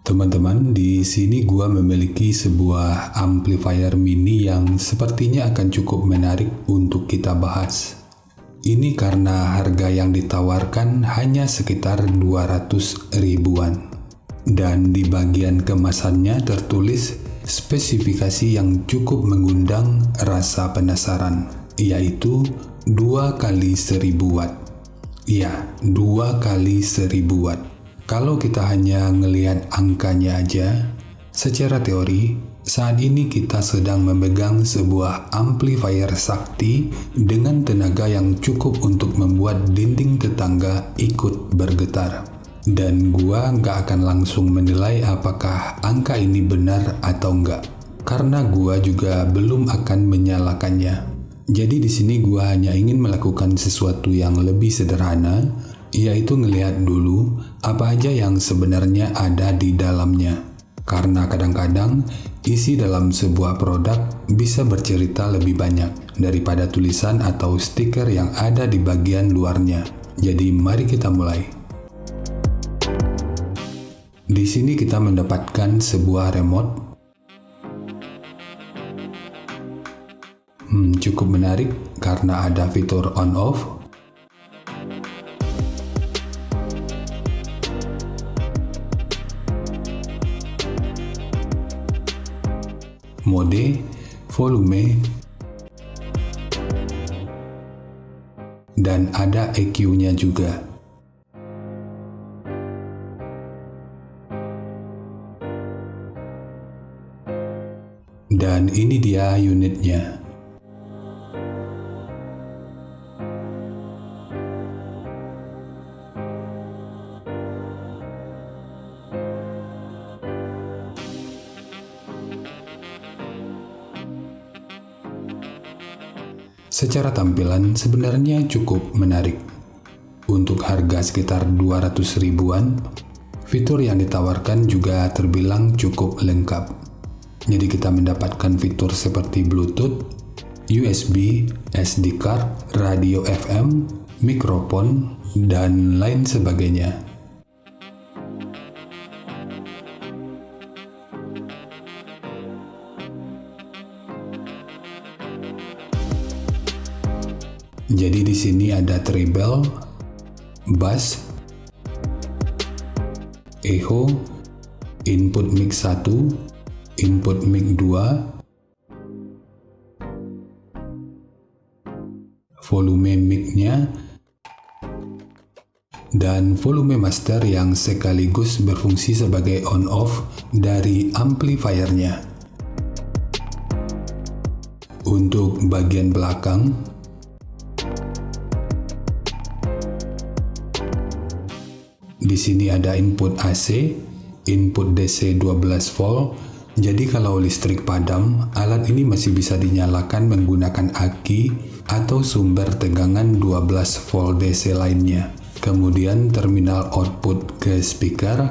Teman-teman, di sini gua memiliki sebuah amplifier mini yang sepertinya akan cukup menarik untuk kita bahas. Ini karena harga yang ditawarkan hanya sekitar 200 ribuan. Dan di bagian kemasannya tertulis spesifikasi yang cukup mengundang rasa penasaran, yaitu 2 kali 1000 watt. Ya, 2 kali 1000 watt. Kalau kita hanya ngelihat angkanya aja, secara teori, saat ini kita sedang memegang sebuah amplifier sakti dengan tenaga yang cukup untuk membuat dinding tetangga ikut bergetar. Dan gua nggak akan langsung menilai apakah angka ini benar atau enggak, karena gua juga belum akan menyalakannya. Jadi di sini gua hanya ingin melakukan sesuatu yang lebih sederhana, yaitu ngelihat dulu apa aja yang sebenarnya ada di dalamnya. Karena kadang-kadang isi dalam sebuah produk bisa bercerita lebih banyak daripada tulisan atau stiker yang ada di bagian luarnya. Jadi mari kita mulai. Di sini kita mendapatkan sebuah remote. Cukup menarik karena ada fitur on off. Mode, volume, dan ada EQ-nya juga. Dan ini dia unitnya. Secara tampilan sebenarnya cukup menarik. Untuk harga sekitar 200 ribuan, fitur yang ditawarkan juga terbilang cukup lengkap. Jadi kita mendapatkan fitur seperti Bluetooth, USB, SD card, radio FM, mikrofon, dan lain sebagainya. Jadi di sini ada treble, bass, echo, input mic 1, input mic 2, volume mic-nya, dan volume master yang sekaligus berfungsi sebagai on-off dari amplifiernya. Untuk bagian belakang, di sini ada input AC, input DC 12 volt. Jadi kalau listrik padam, alat ini masih bisa dinyalakan menggunakan aki atau sumber tegangan 12 volt DC lainnya. Kemudian terminal output ke speaker,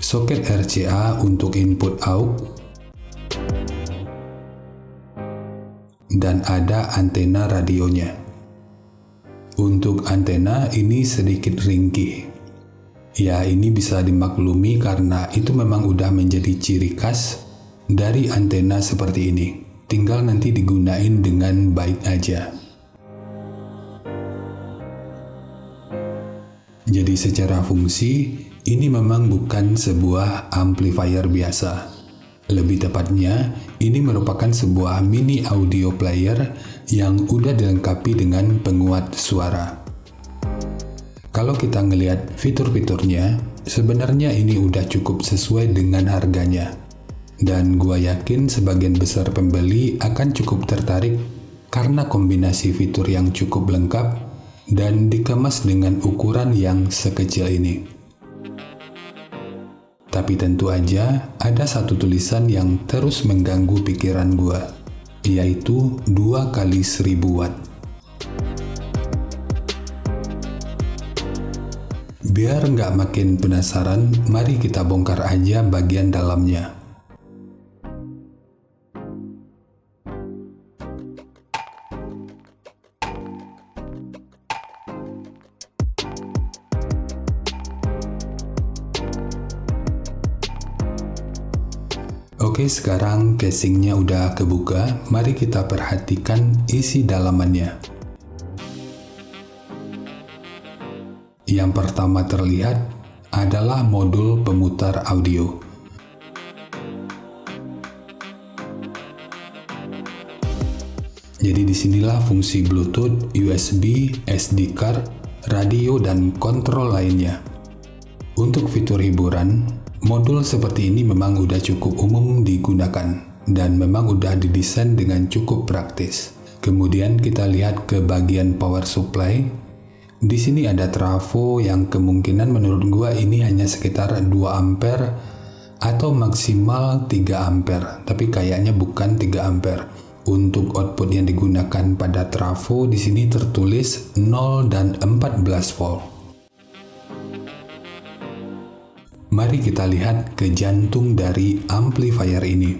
soket RCA untuk input aux, dan ada antena radionya. Untuk antena ini sedikit ringkih. Ya, ini bisa dimaklumi karena itu memang udah menjadi ciri khas dari antena seperti ini. Tinggal nanti digunain dengan baik aja. Jadi secara fungsi, ini memang bukan sebuah amplifier biasa. Lebih tepatnya, ini merupakan sebuah mini audio player yang udah dilengkapi dengan penguat suara. Kalau kita ngelihat fitur-fiturnya, sebenarnya ini udah cukup sesuai dengan harganya. Dan gua yakin sebagian besar pembeli akan cukup tertarik karena kombinasi fitur yang cukup lengkap dan dikemas dengan ukuran yang sekecil ini. Tapi tentu aja ada satu tulisan yang terus mengganggu pikiran gua, yaitu 2 kali 1000 watt. Biar nggak makin penasaran, mari kita bongkar aja bagian dalamnya. Oke, sekarang casingnya udah kebuka. Mari kita perhatikan isi dalamannya. Yang pertama terlihat adalah modul pemutar audio. Jadi disinilah fungsi Bluetooth, USB, SD card, radio, dan kontrol lainnya. Untuk fitur hiburan, modul seperti ini memang udah cukup umum digunakan dan memang udah didesain dengan cukup praktis. Kemudian kita lihat ke bagian power supply. Di sini ada trafo yang kemungkinan menurut gua ini hanya sekitar 2 ampere atau maksimal 3 ampere, tapi kayaknya bukan 3 ampere. Untuk output yang digunakan pada trafo di sini tertulis 0 dan 14 volt. Mari kita lihat ke jantung dari amplifier ini.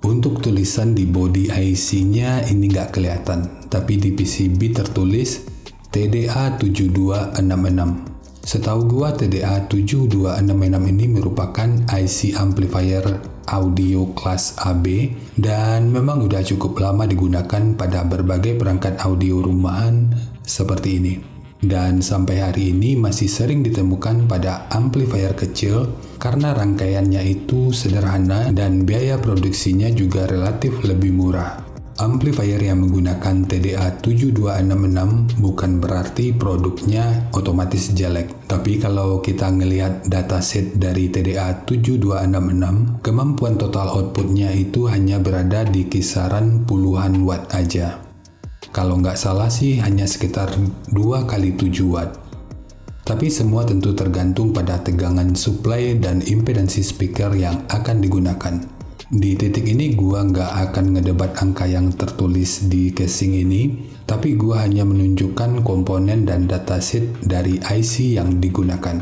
Untuk tulisan di body IC-nya ini nggak kelihatan, tapi di PCB tertulis TDA7266. Setahu gua TDA7266 ini merupakan IC amplifier audio kelas AB dan memang udah cukup lama digunakan pada berbagai perangkat audio rumahan seperti ini. Dan sampai hari ini masih sering ditemukan pada amplifier kecil karena rangkaiannya itu sederhana dan biaya produksinya juga relatif lebih murah. Amplifier yang menggunakan TDA7266 bukan berarti produknya otomatis jelek. Tapi kalau kita ngelihat dataset dari TDA7266, kemampuan total outputnya itu hanya berada di kisaran puluhan watt aja. Kalau nggak salah sih hanya sekitar 2 kali 7 watt. Tapi semua tentu tergantung pada tegangan supply dan impedansi speaker yang akan digunakan. Di titik ini gua nggak akan ngedebat angka yang tertulis di casing ini, tapi gua hanya menunjukkan komponen dan dataset dari IC yang digunakan.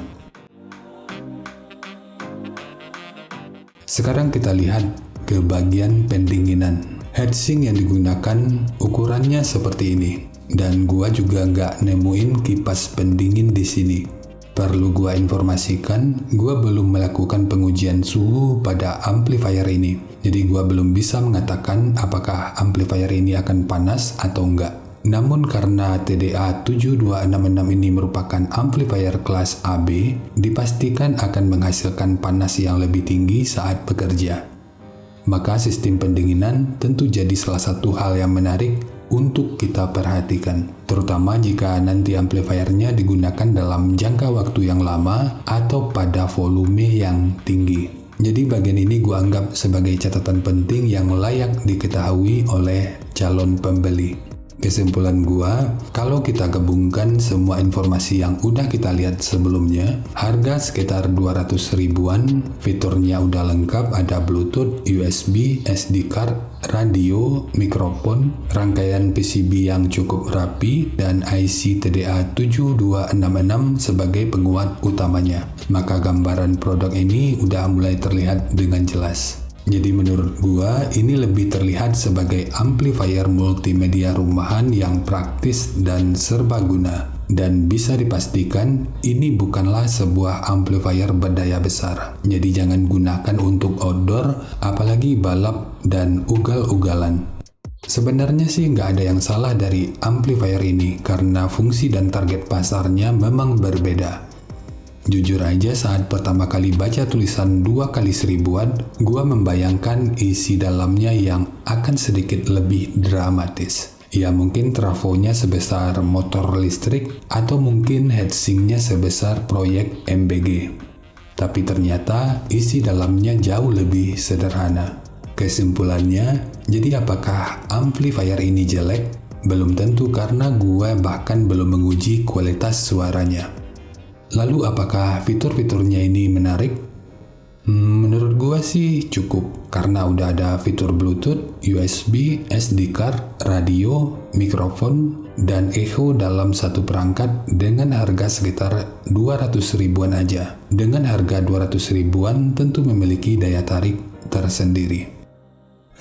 Sekarang kita lihat ke bagian pendinginan. Heatsink yang digunakan ukurannya seperti ini, dan gua juga nggak nemuin kipas pendingin di sini. Perlu gua informasikan, gua belum melakukan pengujian suhu pada amplifier ini. Jadi gua belum bisa mengatakan apakah amplifier ini akan panas atau enggak. Namun karena TDA7266 ini merupakan amplifier kelas AB, dipastikan akan menghasilkan panas yang lebih tinggi saat bekerja. Maka sistem pendinginan tentu jadi salah satu hal yang menarik untuk kita perhatikan, terutama jika nanti amplifiernya digunakan dalam jangka waktu yang lama atau pada volume yang tinggi. Jadi bagian ini gua anggap sebagai catatan penting yang layak diketahui oleh calon pembeli. Kesimpulan gua, kalau kita gabungkan semua informasi yang udah kita lihat sebelumnya, harga sekitar 200 ribuan, fiturnya udah lengkap, ada Bluetooth, USB, SD card, radio, mikrofon, rangkaian PCB yang cukup rapi, dan IC TDA7266 sebagai penguat utamanya. Maka gambaran produk ini udah mulai terlihat dengan jelas. Jadi menurut gua ini lebih terlihat sebagai amplifier multimedia rumahan yang praktis dan serbaguna. Dan bisa dipastikan ini bukanlah sebuah amplifier berdaya besar. Jadi jangan gunakan untuk outdoor, apalagi balap dan ugal-ugalan. Sebenarnya sih nggak ada yang salah dari amplifier ini karena fungsi dan target pasarnya memang berbeda. Jujur aja saat pertama kali baca tulisan 2 kali 1000 watt, gua membayangkan isi dalamnya yang akan sedikit lebih dramatis. Ya mungkin trafonya sebesar motor listrik atau mungkin heatsinknya sebesar proyek MBG. Tapi ternyata isi dalamnya jauh lebih sederhana. Kesimpulannya, jadi apakah amplifier ini jelek? Belum tentu karena gua bahkan belum menguji kualitas suaranya. Lalu apakah fitur-fiturnya ini menarik? Menurut gua sih cukup, karena udah ada fitur Bluetooth, USB, SD card, radio, mikrofon, dan echo dalam satu perangkat dengan harga sekitar 200 ribuan aja. Dengan harga 200 ribuan tentu memiliki daya tarik tersendiri.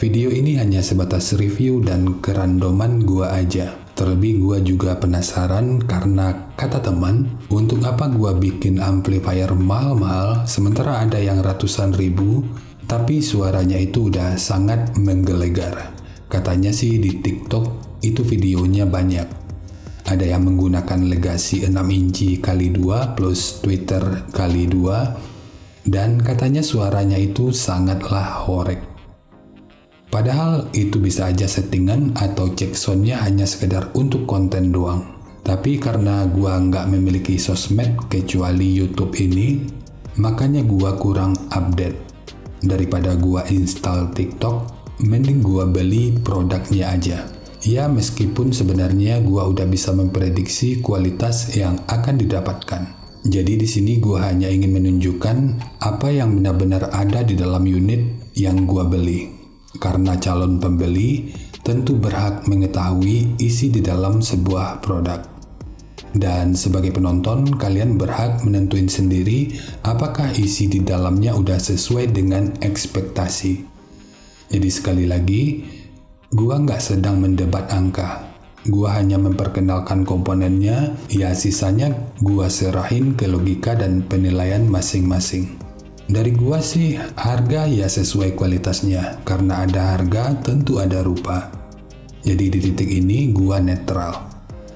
Video ini hanya sebatas review dan kerandoman gua aja. Terlebih gua juga penasaran karena kata teman, untuk apa gua bikin amplifier mahal-mahal sementara ada yang ratusan ribu, tapi suaranya itu udah sangat menggelegar. Katanya sih di TikTok itu videonya banyak. Ada yang menggunakan Legacy 6 inci x 2 plus tweeter x 2, dan katanya suaranya itu sangatlah horeg. Padahal itu bisa aja settingan atau cek soundnya hanya sekedar untuk konten doang. Tapi karena gua nggak memiliki sosmed kecuali YouTube ini, makanya gua kurang update. Daripada gua install TikTok, mending gua beli produknya aja. Ya meskipun sebenarnya gua udah bisa memprediksi kualitas yang akan didapatkan. Jadi di sini gua hanya ingin menunjukkan apa yang benar-benar ada di dalam unit yang gua beli. Karena calon pembeli tentu berhak mengetahui isi di dalam sebuah produk. Dan sebagai penonton, kalian berhak menentuin sendiri apakah isi di dalamnya udah sesuai dengan ekspektasi. Jadi sekali lagi, gua nggak sedang mendebat angka. Gua hanya memperkenalkan komponennya, ya sisanya gua serahin ke logika dan penilaian masing-masing. Dari gua sih, harga ya sesuai kualitasnya, karena ada harga tentu ada rupa. Jadi di titik ini gua netral.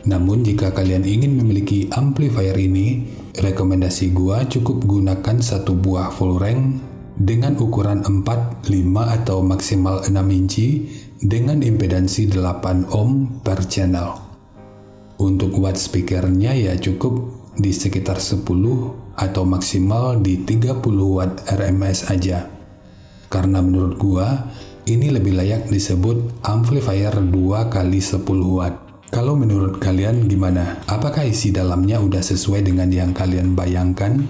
Namun jika kalian ingin memiliki amplifier ini, rekomendasi gua cukup gunakan satu buah full range dengan ukuran 4, 5 atau maksimal 6 inci dengan impedansi 8 ohm per channel. Untuk watt speakernya ya cukup di sekitar 10 atau maksimal di 30 watt RMS aja. Karena menurut gua, ini lebih layak disebut amplifier 2x10 watt. Kalau menurut kalian gimana? Apakah isi dalamnya udah sesuai dengan yang kalian bayangkan?